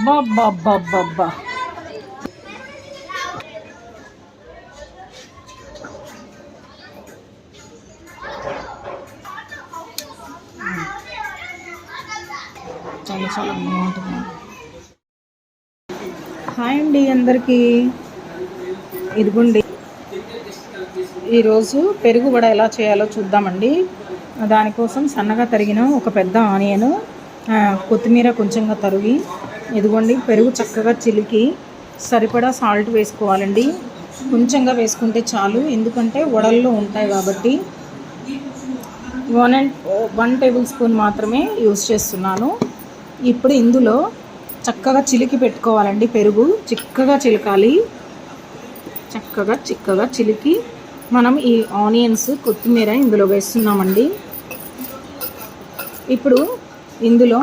అబ్బబ్బబ్బబ్బబ్బా చాలా చాలా బాగుంటుంది. హాయ్ అండి అందరికీ. ఇదిగోండి ఈరోజు పెరుగు వడ ఎలా చేయాలో చూద్దామండి. దానికోసం సన్నగా తరిగిన ఒక పెద్ద ఆనియను, కొత్తిమీర కొంచెంగా తరిగి, ఇదిగోండి పెరుగు చక్కగా చిలికి సరిపడా సాల్ట్ వేసుకోవాలండి. కొంచెంగా వేసుకుంటే చాలు, ఎందుకంటే వడల్లో ఉంటాయి కాబట్టి. 1 టేబుల్ స్పూన్ మాత్రమే యూజ్ చేస్తున్నాను. ఇప్పుడు ఇందులో చక్కగా చిలికి పెట్టుకోవాలండి. పెరుగు చిక్కగా చిలకాలి. చిక్కగా చిలికి మనం ఈ ఆనియన్స్, కొత్తిమీర ఇందులో వేస్తున్నామండి. ఇప్పుడు ఇందులో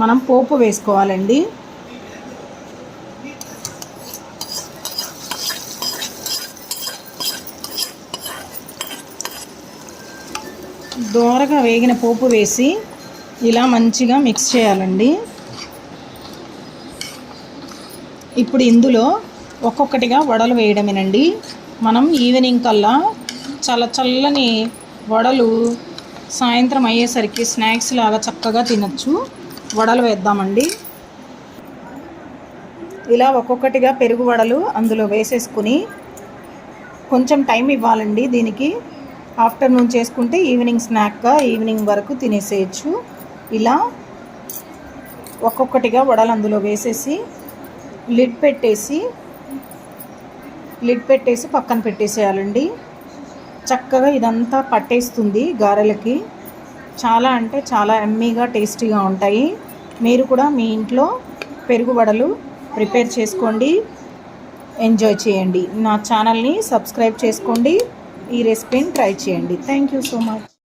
మనం పోపు వేసుకోవాలండి. దోరగా వేగిన పోపు వేసి ఇలా మంచిగా మిక్స్ చేయాలండి. ఇప్పుడు ఇందులో ఒక్కొక్కటిగా వడలు వేయడమేనండి. మనం ఈవినింగ్ కల్లా చాలా చల్లని వడలు సాయంత్రం అయ్యేసరికి స్నాక్స్ లాగా చక్కగా తినచ్చు. వడలు వేద్దామండి. ఇలా ఒక్కొక్కటిగా పెరుగు వడలు అందులో వేసేసుకుని కొంచెం టైం ఇవ్వాలండి దీనికి. ఆఫ్టర్నూన్ చేసుకుంటే ఈవినింగ్ స్నాక్గా ఈవినింగ్ వరకు తినేసేయచ్చు. ఇలా ఒక్కొక్కటిగా వడలు అందులో వేసేసి లిడ్ పెట్టేసి పక్కన పెట్టేసేయాలండి. చక్కగా ఇదంతా పట్టేస్తుంది గారెలకి. చాలా అంటే చాలా యమ్మీగా టేస్టీగా ఉంటాయి. మీరు కూడా మీ ఇంట్లో పెరుగు వడలు ప్రిపేర్ చేసుకోండి, ఎంజాయ్ చేయండి. నా ఛానల్ని సబ్స్క్రైబ్ చేసుకోండి, ఈ రెసిపీని ట్రై చేయండి. Thank you so much.